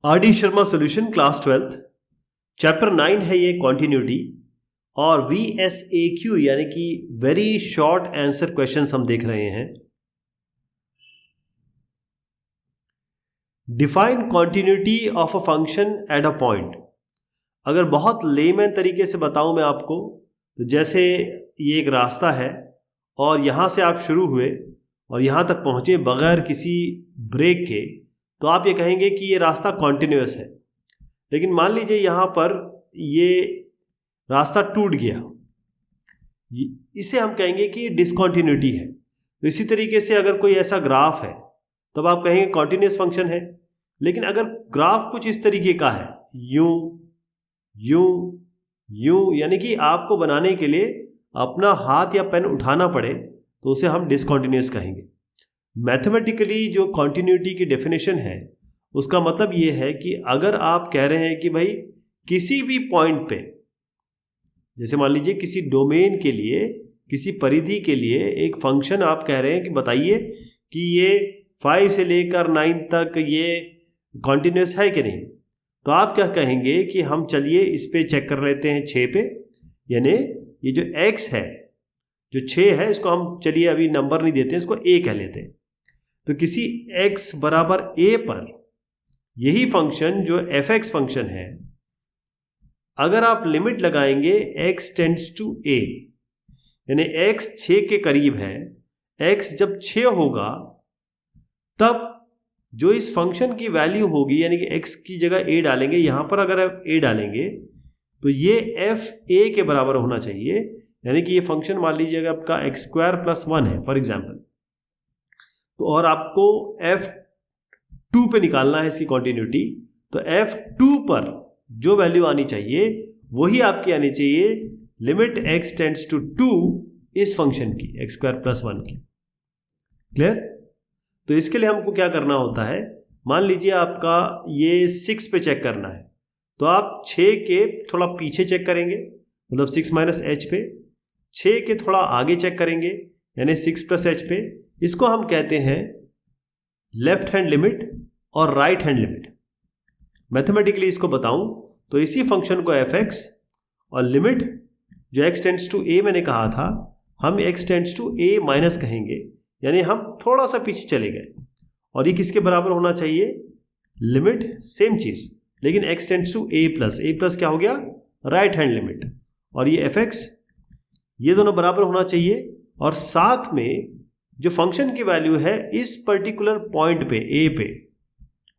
RD. Sharma solution class 12th chapter 9 है ये continuity और VSAQ यानी कि वेरी शॉर्ट आंसर क्वेश्चंस हम देख रहे हैं। Define continuity of a function at a point. अगर बहुत लेमैन तरीके से बताऊं मैं आपको तो जैसे ये एक रास्ता है और यहाँ से आप शुरू हुए और यहाँ तक पहुँचे बगैर किसी ब्रेक के, तो आप ये कहेंगे कि ये रास्ता कॉन्टिन्यूअस है। लेकिन मान लीजिए यहाँ पर ये रास्ता टूट गया, इसे हम कहेंगे कि डिसकॉन्टिन्यूटी है। तो इसी तरीके से अगर कोई ऐसा ग्राफ है तब आप कहेंगे कॉन्टिन्यूअस फंक्शन है। लेकिन अगर ग्राफ कुछ इस तरीके का है, यूं यूं यूं, यानी कि आपको बनाने के लिए अपना हाथ या पेन उठाना पड़े, तो उसे हम डिसकॉन्टिन्यूअस कहेंगे। मैथमेटिकली जो कॉन्टिन्यूटी की डेफिनेशन है उसका मतलब ये है कि अगर आप कह रहे हैं कि भाई किसी भी पॉइंट पे, जैसे मान लीजिए किसी डोमेन के लिए, किसी परिधि के लिए एक फंक्शन आप कह रहे हैं कि बताइए कि ये 5 से लेकर 9 तक ये कॉन्टिन्यूअस है कि नहीं, तो आप क्या कहेंगे कि हम चलिए इस पे चेक कर लेते हैं 6 पे, यानी ये जो x है, जो 6 है, इसको हम चलिए अभी नंबर नहीं देते हैं, इसको a कह लेते हैं। तो किसी x बराबर a पर यही फंक्शन जो fx फंक्शन है, अगर आप लिमिट लगाएंगे x टेंड्स टू a, यानी x 6 के करीब है, x जब 6 होगा तब जो इस फंक्शन की वैल्यू होगी, यानी कि x की जगह a डालेंगे, यहां पर अगर आप a डालेंगे तो ये f a के बराबर होना चाहिए। यानी कि ये फंक्शन मान लीजिएगा आपका x² + 1 है फॉर एग्जाम्पल, तो और आपको f2 पे निकालना है इसकी कॉन्टिन्यूटी, तो f2 पर जो वैल्यू आनी चाहिए वही आपकी आनी चाहिए लिमिट x टेंड्स टू 2 इस फंक्शन की x² + 1 की। क्लियर? तो इसके लिए हमको क्या करना होता है, मान लीजिए आपका ये 6 पे चेक करना है, तो आप 6 के थोड़ा पीछे चेक करेंगे, मतलब 6 - h पे, 6 के थोड़ा आगे चेक करेंगे, यानी 6 + h पे। इसको हम कहते हैं लेफ्ट हैंड लिमिट और राइट हैंड लिमिट। मैथमेटिकली इसको बताऊं तो इसी फंक्शन को fx और लिमिट जो x टेंड्स टू a मैंने कहा था, हम x tends to a minus कहेंगे, यानी हम थोड़ा सा पीछे चले गए। और ये किसके बराबर होना चाहिए, लिमिट सेम चीज, लेकिन x tends to a plus क्या हो गया, राइट हैंड लिमिट, और ये fx, ये दोनों बराबर होना चाहिए। और साथ में जो फंक्शन की वैल्यू है इस पर्टिकुलर पॉइंट पे a पे,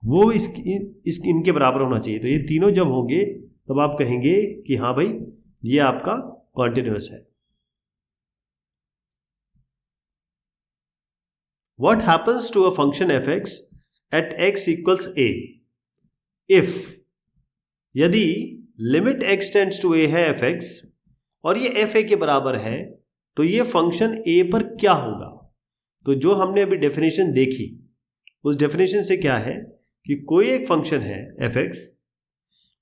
वो इनके बराबर होना चाहिए। तो ये तीनों जब होंगे तब आप कहेंगे कि हाँ भाई ये आपका कॉन्टिन्यूअस है। What happens to a function fx at x equals a if, यदि limit x tends to a है fx और ये fa के बराबर है, तो ये फंक्शन a पर क्या होगा। तो जो हमने अभी डेफिनेशन देखी, उस डेफिनेशन से क्या है कि कोई एक फंक्शन है fx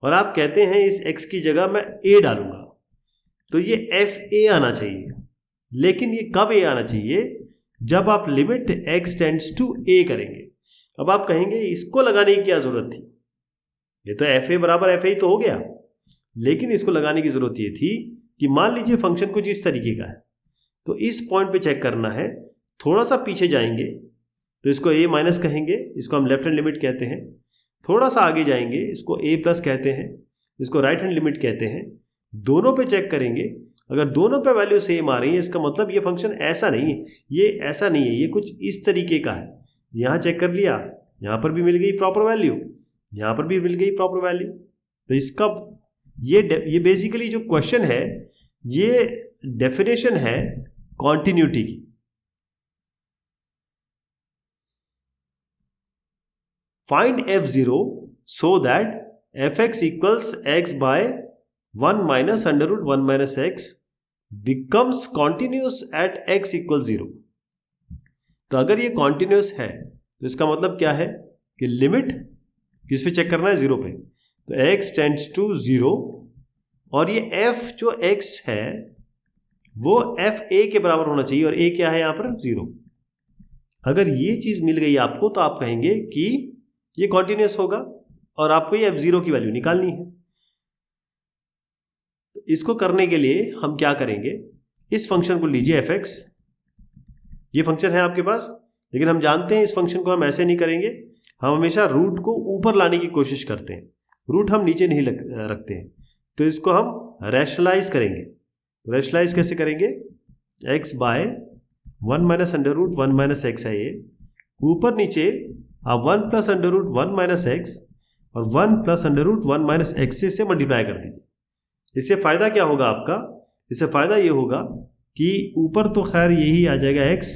और आप कहते हैं इस x की जगह मैं a डालूंगा, तो ये fa आना चाहिए। लेकिन ये कब a आना चाहिए, जब आप limit x tends to a करेंगे। अब आप कहेंगे इसको लगाने की क्या जरूरत थी, ये तो fa बराबर fa ही तो हो गया। लेकिन इसको लगाने की जरूरत ये थी कि मान लीजिए फंक्शन कुछ इस तरीके का है, तो इस पॉइंट पे चेक करना है, थोड़ा सा पीछे जाएंगे तो इसको a माइनस कहेंगे, इसको हम लेफ्ट हैंड लिमिट कहते हैं। थोड़ा सा आगे जाएंगे, इसको a+ कहते हैं, इसको राइट हैंड लिमिट कहते हैं। दोनों पे चेक करेंगे, अगर दोनों पे वैल्यू सेम आ रही है, इसका मतलब ये फंक्शन ऐसा नहीं है, ये ऐसा नहीं है, ये कुछ इस तरीके का है। यहाँ चेक कर लिया, यहाँ पर भी मिल गई प्रॉपर वैल्यू, यहाँ पर भी मिल गई प्रॉपर वैल्यू। तो इसका ये बेसिकली जो क्वेश्चन है, ये डेफिनेशन है कॉन्टिन्यूटी की। Find f0 so that fx equals x by 1 minus under root 1 minus x becomes continuous at x equals 0। तो अगर ये continuous है तो इसका मतलब क्या है कि लिमिट किस पे चेक करना है, 0 पे, तो x टेंड्स टू 0 और ये f जो x है वो f a के बराबर होना चाहिए, और a क्या है यहाँ पर, 0। अगर ये चीज मिल गई आपको तो आप कहेंगे कि ये कॉन्टिन्यूअस होगा। और आपको ये f0 की वैल्यू निकालनी है। तो इसको करने के लिए हम क्या करेंगे, इस फंक्शन को लीजिए fx, ये फंक्शन है आपके पास, लेकिन हम जानते हैं इस फंक्शन को हम ऐसे नहीं करेंगे, हम हमेशा रूट को ऊपर लाने की कोशिश करते हैं, रूट हम नीचे नहीं रखते हैं। तो इसको हम रैशनलाइज करेंगे। रैशनलाइज कैसे करेंगे, x by 1 minus under root 1 minus x है ये, ऊपर नीचे आप 1 plus under root 1 minus x और 1 plus under root 1 minus x से मल्टीप्लाई कर दीजिए। इससे फ़ायदा क्या होगा आपका, इससे फ़ायदा ये होगा कि ऊपर तो खैर यही आ जाएगा x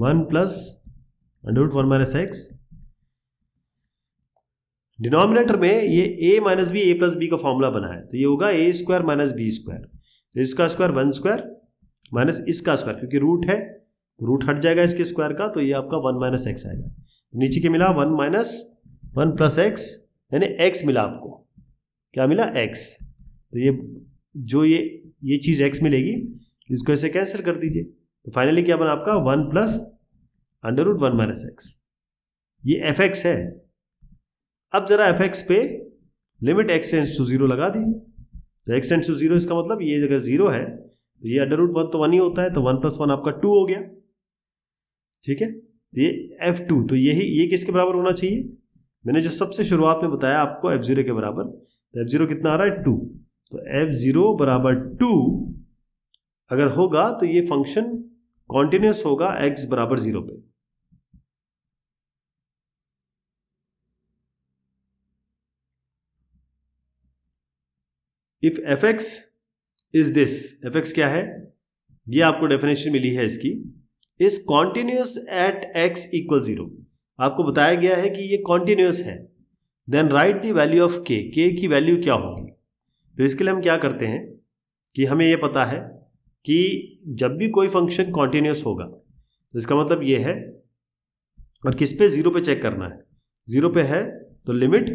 1 plus under root 1 minus x, denominator में ये a minus b a plus b का फॉर्मूला बना है, तो ये होगा a square minus b square, तो इसका स्क्वायर 1 स्क्वायर माइनस इसका स्क्वायर, क्योंकि रूट है तो रूट हट जाएगा इसके स्क्वायर का, तो ये आपका 1 माइनस एक्स आएगा। तो नीचे के मिला 1 माइनस 1 प्लस एक्स, यानी x मिला आपको, क्या मिला x। तो ये जो ये चीज़ x मिलेगी, इसको ऐसे कैंसिल कर दीजिए, तो फाइनली क्या बना आपका 1 plus under root 1 minus x, ये fx है। अब जरा fx पे लिमिट x टेंड्स टू 0 लगा दीजिए, तो x टेंड्स टू 0 इसका मतलब ये अगर 0 है तो ये अंडर रूट 1 तो 1 ही होता है, तो 1 प्लस 1 आपका 2 हो गया, ठीक है। तो ये f2, तो ये किसके बराबर होना चाहिए, मैंने जो सबसे शुरुआत में बताया आपको f0 के बराबर, तो f0 कितना आ रहा है 2, तो f0 बराबर 2 अगर होगा तो ये फंक्शन कॉन्टिन्यूस होगा x बराबर 0 पे। If fx is this, fx क्या है, ये आपको डेफिनेशन मिली है इसकी, is continuous at x equal 0, आपको बताया गया है कि ये कॉन्टिन्यूस है, then write the value of k, k की वैल्यू क्या होगी। तो इसके लिए हम क्या करते हैं कि हमें ये पता है कि जब भी कोई फंक्शन कॉन्टिन्यूस होगा तो इसका मतलब ये है, और किस पे 0 पे चेक करना है, 0 पे है तो limit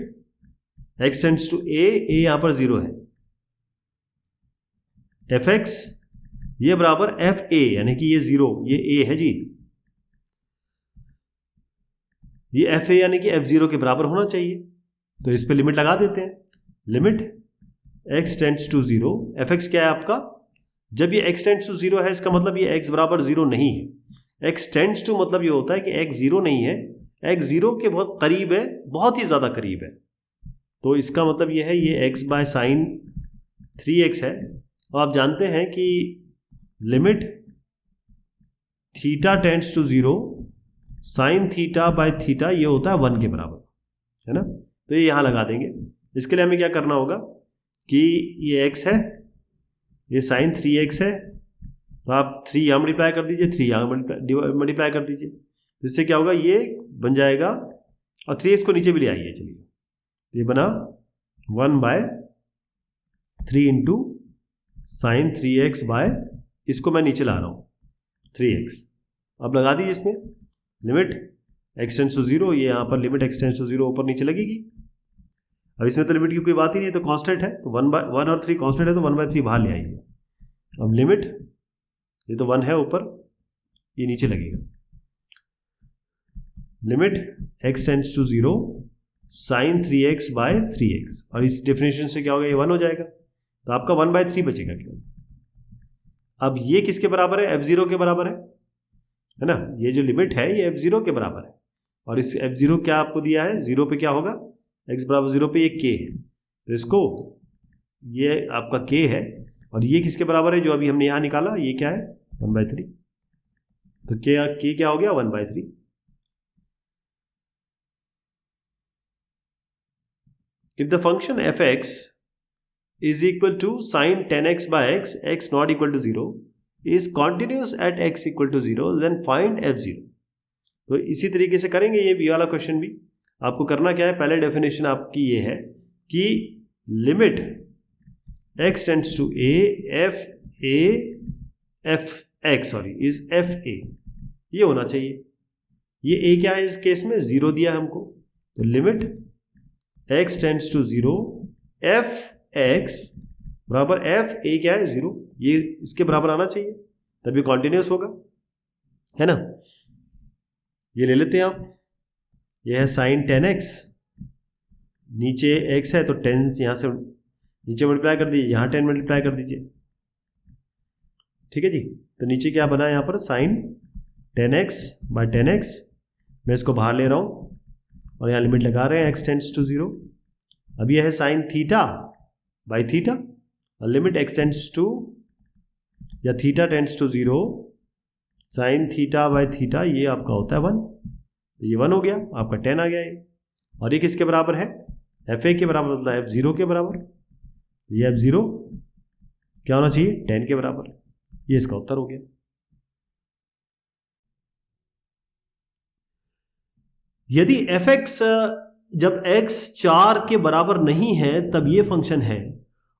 x tends to a, यहाँ पर 0 है, fx ये बराबर fa, यानी कि ये 0, ये a है जी, ये fa यानी कि f0 के बराबर होना चाहिए, तो इस पे लिमिट लगा देते हैं, limit x tends to 0, fx क्या है आपका, जब ये x टेंड्स टू 0 है इसका मतलब ये x बराबर 0 नहीं है, x टेंड्स टू मतलब ये होता है कि x 0 नहीं है, x 0 के बहुत करीब है, बहुत ही ज़्यादा करीब है, तो इसका मतलब ये है ये x बाय साइन 3x है। और आप जानते हैं कि limit theta tends to 0 sine theta by theta ये होता है 1 के बराबर, है ना, तो ये यहाँ लगा देंगे। इसके लिए हमें क्या करना होगा कि ये x है, ये साइन 3x है, तो आप 3 यहाँ मल्टीप्लाई कर दीजिए, 3 यहाँ मल्टीप्लाई कर दीजिए, जिससे क्या होगा ये बन जाएगा, और 3x को नीचे भी ले आइए, चलिए, तो ये बना 1 bye 3 into sine 3x bye, इसको मैं नीचे ला रहा हूँ 3x, अब लगा दीजिए इसमें लिमिट x टेंड्स टू 0, ये यहाँ पर लिमिट x टेंड्स टू 0 ऊपर नीचे लगेगी। अब इसमें तो लिमिट की कोई बात ही नहीं है, तो कांस्टेंट है, तो 1 और 3 कांस्टेंट है, तो 1/3 बाहर ले आइए। अब लिमिट ये तो 1 है ऊपर, ये नीचे लगेगा, limit x tends to 0 sine 3x by 3x, और इस डेफिनेशन से क्या होगा, ये 1 हो जाएगा, तो आपका 1/3 बचेगा केवल। अब ये किसके बराबर है, f0 के बराबर है ना, ये जो लिमिट है ये f0 के बराबर है, और इस f0 क्या आपको दिया है, 0 पे क्या होगा, x बराबर 0 पे ये k है, तो इसको ये आपका k है, और ये किसके बराबर है जो अभी हमने यहाँ निकाला, ये क्या है 1/3, तो k क्या हो गया 1/3। If the function fx is equal to sin 10x by x, x not equal to 0, is continuous at x equal to 0, then find f0। तो इसी तरीके से करेंगे ये वाला क्वेश्चन भी। आपको करना क्या है, पहले डेफिनेशन आपकी ये है कि limit x tends to a is fa, ये होना चाहिए। ये a क्या है इस केस में, 0 दिया हमको, तो limit x tends to 0 f(x) बराबर fa क्या है 0, ये इसके बराबर आना चाहिए, तभी कॉन्टिन्यूस होगा, है ना। ये ले लेते हैं आप, ये है साइन 10x, नीचे x है तो 10 यहाँ से नीचे मल्टीप्लाई कर दीजिए, यहाँ 10 मल्टीप्लाई कर दीजिए, ठीक है जी। तो नीचे क्या बना है यहाँ पर साइन 10x बाय 10x, मैं इसको बाहर ले रहा हूँ और यहाँ लिमिट लगा रहे हैं x टेंड्स टू 0। अब ये है साइन थीटा बाय थीटा और लिमिट x टेंड्स टू या theta tends to 0, sine theta by theta ये आपका होता है 1, तो ये 1 हो गया, आपका 10 आ गया ये। और ये किसके बराबर है? fa के बराबर, मतलब f0 के बराबर। ये f0 क्या होना चाहिए? 10 के बराबर। ये इसका उत्तर हो गया। यदि fx जब x 4 के बराबर नहीं है तब ये फंक्शन है,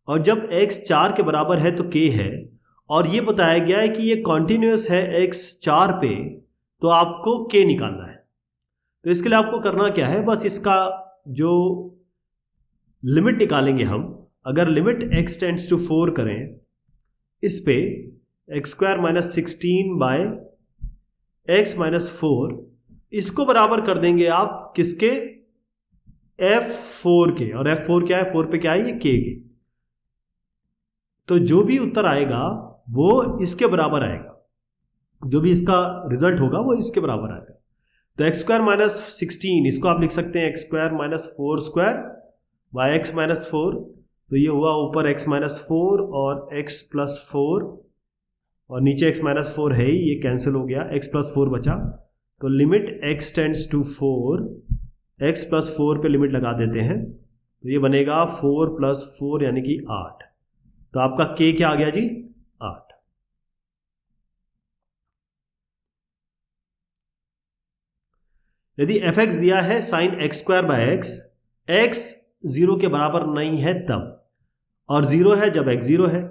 और जब x 4 के बराबर है तो k है, और ये बताया गया है कि ये कॉन्टिन्यूस है x 4 पे, तो आपको k निकालना है। तो इसके लिए आपको करना क्या है, बस इसका जो लिमिट निकालेंगे हम, अगर लिमिट x टेंड्स टू 4 करें इस पे x square minus 16 by x minus 4, इसको बराबर कर देंगे आप किसके? f4 के। और f4 क्या है? 4 पे क्या है? ये k के। तो जो भी उत्तर आएगा वो इसके बराबर आएगा, जो भी इसका रिजल्ट होगा वो इसके बराबर आएगा। तो x स्क्वायर माइनस 16, इसको आप लिख सकते हैं x square minus 4 square by x minus 4, तो ये हुआ ऊपर x माइनस 4 और x प्लस 4, और नीचे x माइनस 4 है ही, ये कैंसिल हो गया, x प्लस 4 बचा। तो limit x tends to 4, x plus 4 पे लिमिट लगा देते हैं, तो ये बनेगा 4 प्लस 4 यानी कि 8। तो आपका k क्या आ गया जी? 8। यदि fx दिया है sine x square by x 0 के बराबर नहीं है तब, और 0 है जब x 0 है,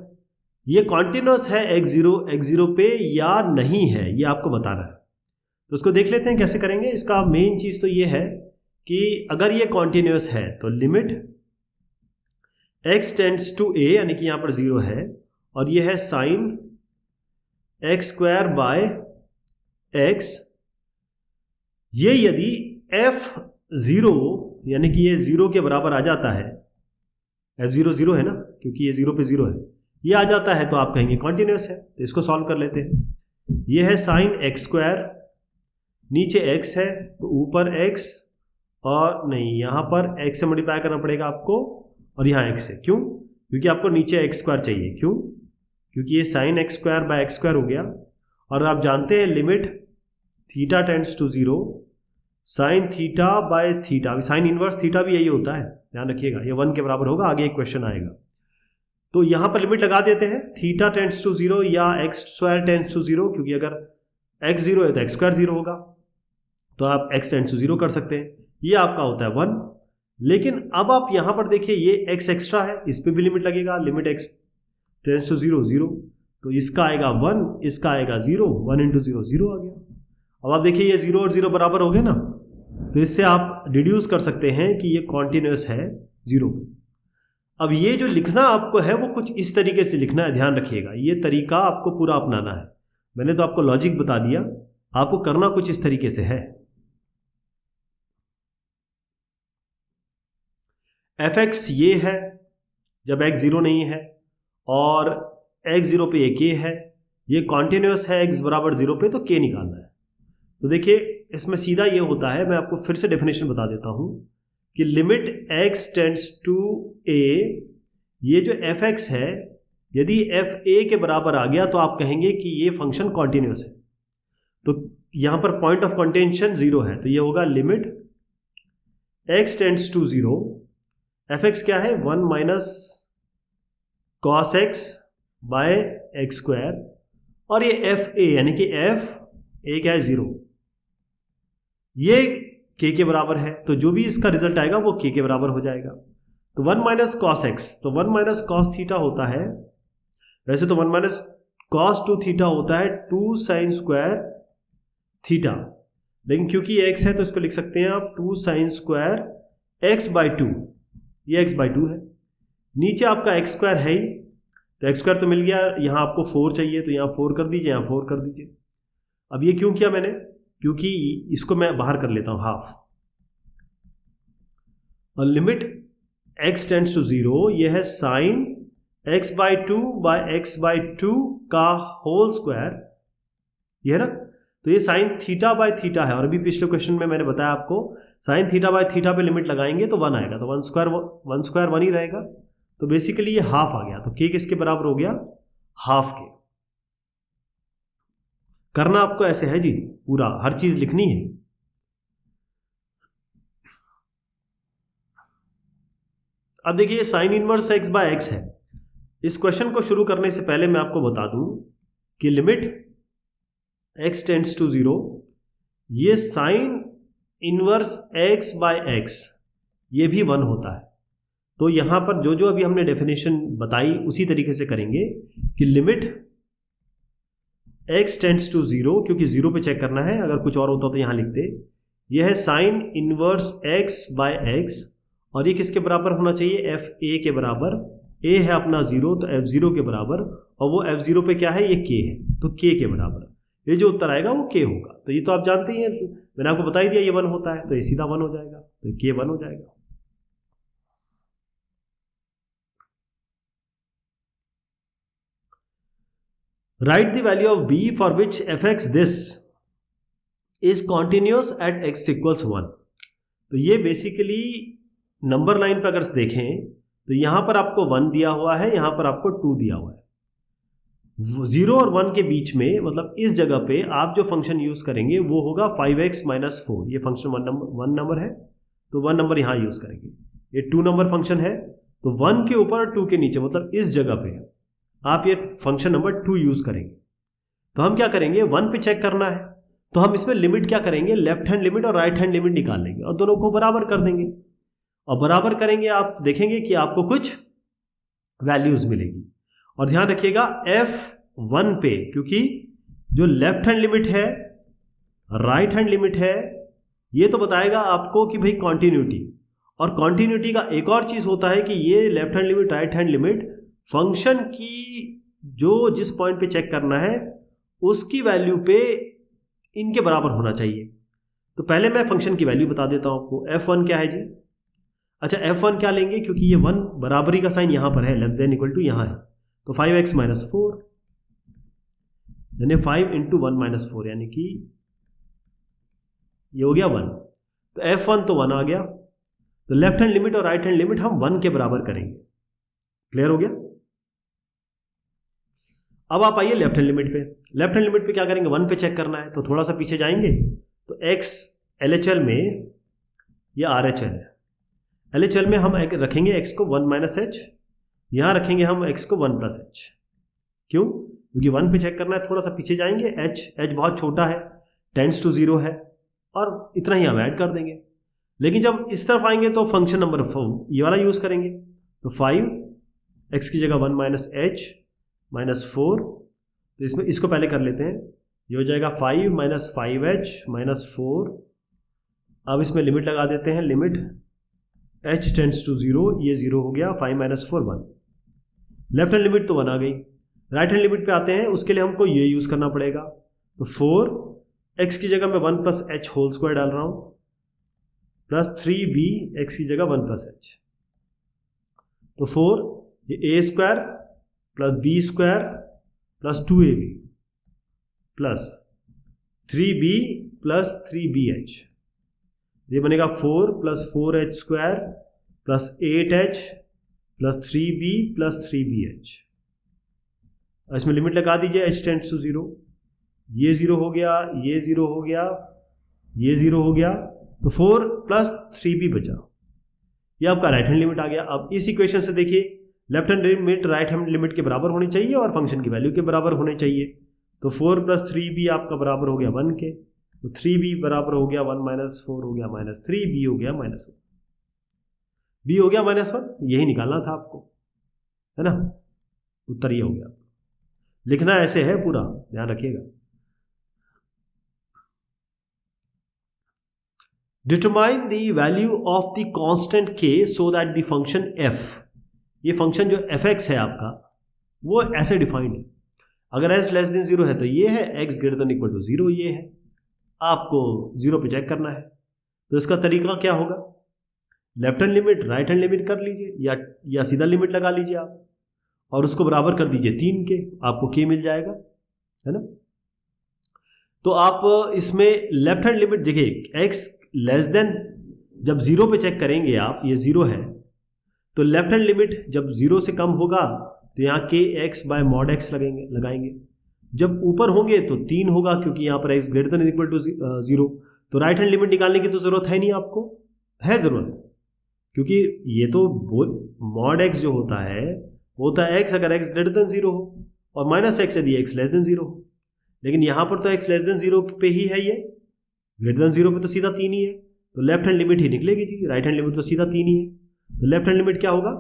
ये कॉन्टिन्यूस है x 0 पे या नहीं है, ये आपको बताना है। तो उसको देख लेते हैं कैसे करेंगे। इसका मेन चीज तो ये है कि अगर ये कॉन्टिन्यूस है तो limit x tends to a, यानी कि यहां पर 0 है, और ये है sine x square by x, ये यदि f0 यानी कि ये 0 के बराबर आ जाता है, f0 0 है ना, क्योंकि ये 0 पे 0 है, ये आ जाता है तो आप कहेंगे कॉन्टिन्यूस है। तो इसको सॉल्व कर लेते हैं। ये है साइन x स्क्वायर, नीचे x है तो ऊपर x, और नहीं यहाँ पर x से मल्टीप्लाई करना पड़ेगा आपको, और यहाँ x है। क्यों? क्योंकि आपको नीचे x स्क्वायर चाहिए। क्यों? क्योंकि ये sine x square by x square हो गया, और आप जानते हैं limit theta tends to 0, sine theta by theta, sine inverse theta भी यही होता है, ध्यान रखिएगा, ये 1 के बराबर होगा। आगे एक क्वेश्चन आएगा, तो यहाँ पर लिमिट लगा देते हैं थीटा टेंड्स टू 0 या x स्क्वायर टेंड्स टू 0, क्योंकि अगर x 0 है तो x स्क्वायर 0 होगा, तो आप x टेंड्स टू 0 कर सकते हैं। ये आपका होता है 1। लेकिन अब आप यहाँ पर देखिए ये x एक्स्ट्रा है, इस पर भी लिमिट लगेगा, लिमिट x टेंड्स टू 0 0, तो इसका आएगा 1, इसका आएगा 0, 1 इंटू 0 0 आ गया। अब आप देखिए ये 0 और 0 बराबर हो गए ना, तो इससे आप डिड्यूस कर सकते हैं कि ये कॉन्टिन्यूस है 0 पे। अब ये जो लिखना आपको है वो कुछ इस तरीके से लिखना है, ध्यान रखिएगा, ये तरीका आपको पूरा अपनाना है। मैंने तो आपको लॉजिक बता दिया, आपको करना कुछ इस तरीके से है। fx ये है जब x 0 नहीं है, और x 0 पे ये k है, ये कॉन्टिन्यूस है x बराबर 0 पे, तो k निकालना है। तो देखिए इसमें सीधा ये होता है, मैं आपको फिर से डेफिनेशन बता देता हूं कि limit x tends to a, ये जो fx है यदि fa के बराबर आ गया तो आप कहेंगे कि ये फंक्शन कॉन्टिन्यूस है। तो यहां पर पॉइंट ऑफ कंटेंशन 0 है, तो ये होगा limit x tends to 0, fx क्या है? 1 minus cos x by x square, और ये fa यानी कि f क्या है? 0, ये k के बराबर है, तो जो भी इसका रिजल्ट आएगा वो k के बराबर हो जाएगा। तो 1 माइनस कॉस एक्स, तो 1 माइनस कॉस थीटा होता है, वैसे तो 1 माइनस कॉस 2 थीटा होता है 2 साइन स्क्वायर थीटा, लेकिन क्योंकि ये x है तो इसको लिख सकते हैं आप 2 साइन स्क्वायर x बाई 2, ये x बाई 2 है। नीचे आपका x स्क्वायर है ही, तो x स्क्वायर तो मिल गया, यहाँ आपको 4 चाहिए तो यहाँ 4 कर दीजिए, यहाँ 4 कर दीजिए। अब ये क्यों किया मैंने? क्योंकि इसको मैं बाहर कर लेता हूँ हाफ, और लिमिट x टेंड्स टू 0 ये है साइन x/2 बाय x/2 का होल स्क्वायर, ये है ना। तो ये साइन थीटा बाय थीटा है, और अभी पिछले क्वेश्चन में मैंने बताया आपको साइन थीटा बाय थीटा पे लिमिट लगाएंगे तो 1 आएगा, तो 1 स्क्वायर 1 ही रहेगा। तो बेसिकली ये हाफ आ गया, तो k किसके बराबर हो गया, हाफ के। करना आपको ऐसे है जी, पूरा हर चीज लिखनी है। अब देखिए साइन इनवर्स x/x है। इस क्वेश्चन को शुरू करने से पहले मैं आपको बता दूं कि लिमिट x टेंड्स टू 0 ये साइन इनवर्स x/x ये भी 1 होता है। तो यहां पर जो जो अभी हमने डेफिनेशन बताई उसी तरीके से करेंगे कि लिमिट x टेंड्स टू 0, क्योंकि 0 पे चेक करना है, अगर कुछ और होता तो यहां लिखते। यह है साइन इनवर्स x/x, और ये किसके बराबर होना चाहिए, f(a) के बराबर। a है अपना 0, तो f(0) के बराबर, और वो f(0) पे क्या है, ये k है, तो k के बराबर ये जो उत्तर आएगा वो k होगा। तो ये तो आप जानते ही हैं, मैंने आपको बता ही दिया ये 1 होता है, तो ये सीधा 1 हो जाएगा, तो k 1 हो जाएगा। Right the value of b for which fx this is continuous at x equals 1। तो ये बेसिकली नंबर लाइन पर अगर देखें तो यहां पर आपको 1 दिया हुआ है, यहां पर आपको 2 दिया हुआ है। 0 और 1 के बीच में, मतलब इस जगह पे आप जो फंक्शन यूज करेंगे वो होगा 5x माइनस 4। ये फंक्शन 1 नंबर है, तो 1 नंबर यहां यूज करेंगे। ये 2 नंबर फंक्शन है, तो 1 के ऊपर और 2 के नीचे, मतलब इस जगह पे आप ये फंक्शन नंबर 2 यूज करेंगे। तो हम क्या करेंगे, 1 पे चेक करना है, तो हम इसमें लिमिट क्या करेंगे, लेफ्ट हैंड लिमिट और राइट हैंड लिमिट निकाल लेंगे और दोनों को बराबर कर देंगे। और बराबर करेंगे आप देखेंगे कि आपको कुछ वैल्यूज मिलेगी। और ध्यान रखिएगा f1 पे, क्योंकि जो लेफ्ट हैंड लिमिट है राइट हैंड लिमिट है, ये तो बताएगा आपको कि भाई कॉन्टिन्यूटी। और कॉन्टिन्यूटी का एक और चीज होता है कि ये left hand limit right hand limit function की जो जिस पॉइंट पे चेक करना है उसकी वैल्यू पे इनके बराबर होना चाहिए। तो पहले मैं फंक्शन की वैल्यू बता देता हूं आपको। f1 क्या है जी, अच्छा f1 क्या लेंगे, क्योंकि ये 1 बराबरी का साइन यहां पर है, लेस देन इक्वल टू यहां है, तो 5x माइनस 4 यानी 5 इंटू 1 माइनस 4, यानी कि ये हो गया 1। तो f1 तो 1 आ गया, तो लेफ्ट हैंड लिमिट और राइट हैंड लिमिट हम 1 के बराबर करेंगे। क्लियर हो गया। अब आप आइए लेफ्ट हैंड लिमिट पे। लेफ्ट हैंड लिमिट पे क्या करेंगे, 1 पे चेक करना है, तो थोड़ा सा पीछे जाएंगे, तो x LHL में या RHL है। LHL में हम रखेंगे x को 1 माइनस h, यहां रखेंगे हम x को 1 प्लस h। क्यों, क्योंकि 1 पे चेक करना है, थोड़ा सा पीछे जाएंगे, h बहुत छोटा है, टेंड्स टू 0 है, और इतना ही हम ऐड कर देंगे। लेकिन जब इस तरफ आएंगे तो फंक्शन नंबर 4 ये वाला यूज करेंगे, तो 5 x की जगह 1 माइनस h माइनस 4, तो इसमें इसको पहले कर लेते हैं, ये हो जाएगा 5 माइनस 5h माइनस 4। अब इसमें लिमिट लगा देते हैं, लिमिट h टेंड्स टू 0, ये 0 हो गया, 5 माइनस 4 1। लेफ्ट हैंड लिमिट तो 1 आ गई। राइट हैंड लिमिट पे आते हैं, उसके लिए हमको ये यूज करना पड़ेगा, तो 4 x की जगह मैं 1 प्लस h होल स्क्वायर डाल रहा हूं, प्लस 3b x की जगह 1 प्लस h, तो 4 ये a square plus b square plus 2ab plus 3b plus 3bh, ये बनेगा 4 plus 4h square plus 8h plus 3b plus 3bh। इसमें लिमिट लगा दीजिए, h टेंड्स टू 0, ये 0 हो गया, ये 0 हो गया, ये 0 हो गया, तो 4 प्लस 3b बचा, ये आपका राइट हैंड लिमिट आ गया। अब इस इक्वेशन से देखिए, left hand limit right hand limit के बराबर होनी चाहिए और फंक्शन की वैल्यू के बराबर होने चाहिए। तो 4 प्लस 3b आपका बराबर हो गया 1 के, तो 3b बराबर हो गया 1 माइनस 4 हो गया माइनस 3, b हो गया माइनस 1, b हो गया माइनस 1, यही निकालना था आपको, है ना। उत्तर ये हो गया। लिखना ऐसे है पूरा, ध्यान रखिएगा। Determine the value of the constant k so that the function f, ये फंक्शन जो fx है आपका वो ऐसे डिफाइंड है। अगर s लेस देन 0 है तो ये है, x greater than equal to 0 ये है। आपको 0 पे चेक करना है, तो इसका तरीका क्या होगा, left hand limit right hand limit कर लीजिए या सीधा लिमिट लगा लीजिए आप और उसको बराबर कर दीजिए 3 के, आपको k मिल जाएगा, है ना। तो आप इसमें लेफ्ट हैंड लिमिट देखिए x लेस देन, जब 0 पे चेक करेंगे आप, ये 0 है तो लेफ्ट हैंड लिमिट जब 0 से कम होगा तो यहाँ के x बाय मॉड x लगाएंगे। जब ऊपर होंगे तो 3 होगा क्योंकि यहाँ पर x greater than equal to 0। तो राइट हैंड लिमिट निकालने की तो ज़रूरत है नहीं, आपको है ज़रूरत, क्योंकि ये तो मॉड x जो होता है वो होता है x अगर x ग्रेटर देन 0 हो और माइनस x यदि x लेस देन 0 हो। लेकिन यहाँ पर तो x लेस देन 0 पे ही है, ये ग्रेटर देन 0 पे तो सीधा 3 ही है, तो लेफ्ट हैंड लिमिट ही निकलेगी जी। राइट हैंड लिमिट तो सीधा 3 ही है, तो लेफ्ट हैंड लिमिट क्या होगा,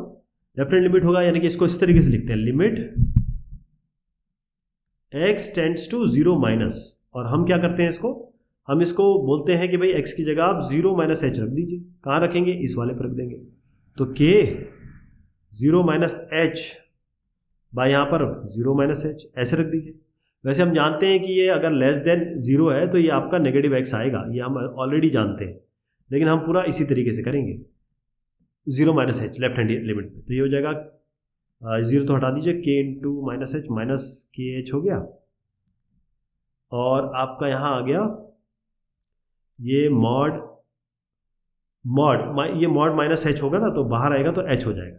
लेफ्ट हैंड लिमिट होगा, यानी कि इसको इस तरीके से लिखते हैं, limit x tends to 0 minus, और हम क्या करते हैं इसको, हम इसको बोलते हैं कि भाई x की जगह आप 0 माइनस एच रख दीजिए। कहाँ रखेंगे, इस वाले पर रख देंगे, तो k 0 माइनस एच बाय यहाँ पर 0 माइनस एच ऐसे रख दीजिए। वैसे हम जानते हैं कि ये अगर लेस देन 0 है तो ये आपका नेगेटिव x आएगा, ये हम ऑलरेडी जानते हैं, लेकिन हम पूरा इसी तरीके से करेंगे 0 minus H left hand limit में। तो ये हो जाएगा 0 तो हटा दीजिए, k into minus H minus के एच हो गया, और आपका यहाँ आ गया ये ये मॉड माइनस एच होगा ना, तो बाहर आएगा तो h हो जाएगा।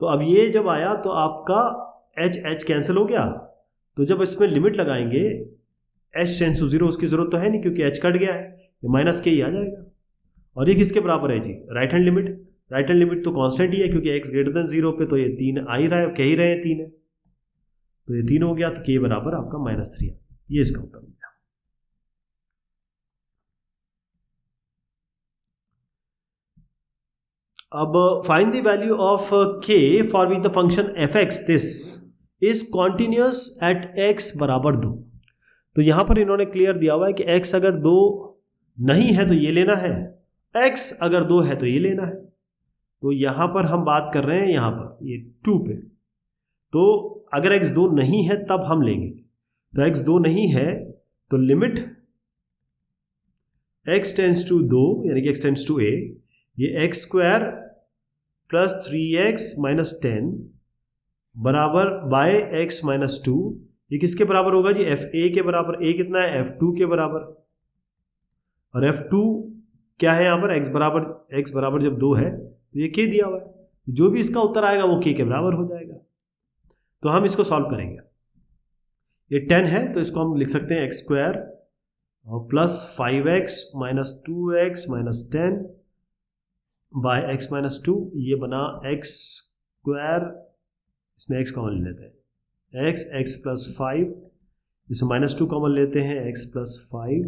तो अब ये जब आया तो आपका h कैंसिल हो गया, तो जब इसमें लिमिट लगाएंगे h टेंड्स टू 0, उसकी जरूरत तो है नहीं क्योंकि h कट गया है, ये माइनस के ही आ जाएगा। और ये किसके बराबर है जी, right hand limit. Right hand limit तो कांस्टेंट ही है क्योंकि x ग्रेटर देन 0 पे तो ये 3 आ ही रहा है, कह ही रहे हैं 3 है, तो ये 3 हो गया, तो k बराबर आपका -3 है। ये इसका उत्तर हो गया। अब find the value of k for which the function fx this is continuous at x बराबर 2। तो यहां पर इन्होंने क्लियर दिया हुआ है कि x अगर 2 नहीं है तो ये लेना है, x अगर 2 है तो ये लेना है। तो यहां पर हम बात कर रहे हैं यहां पर ये 2 पे, तो अगर x 2 नहीं है तब हम लेंगे, तो x 2 नहीं है तो लिमिट x टेंड्स टू 2 यानी कि x टेंड्स टू a, ये x square plus 3x minus 10 बराबर बाय x माइनस 2, ये किसके बराबर होगा जी, fa के बराबर। a कितना है, f2 के बराबर, और f2 क्या है यहाँ पर, x बराबर जब 2 है तो ये k दिया हुआ है, जो भी इसका उत्तर आएगा वो k के बराबर हो जाएगा। तो हम इसको सॉल्व करेंगे, ये 10 है तो इसको हम लिख सकते हैं x स्क्वायर और plus 5x minus 2x minus 10 by x minus 2, ये बना x स्क्वायर, इसमें x कॉमन ले लेते हैं, x प्लस 5, इसमें माइनस 2 कॉमन लेते हैं, x प्लस 5,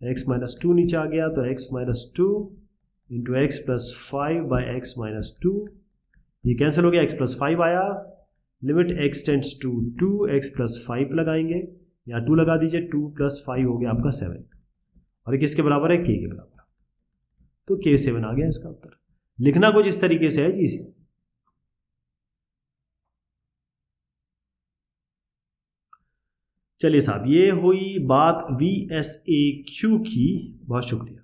x माइनस 2 नीचे आ गया तो x minus 2 into x plus 5 by x minus 2, ये कैंसिल हो गया, x प्लस 5 आया, limit x tends to 2, x plus 5 लगाएंगे, यहाँ 2 लगा दीजिए, 2 प्लस 5 हो गया आपका 7, और ये किसके बराबर है, k के बराबर, तो k7 आ गया इसका उत्तर। लिखना कुछ इस तरीके से है जी इसे। चलिए साहब, ये हुई बात VSAQ की। बहुत शुक्रिया।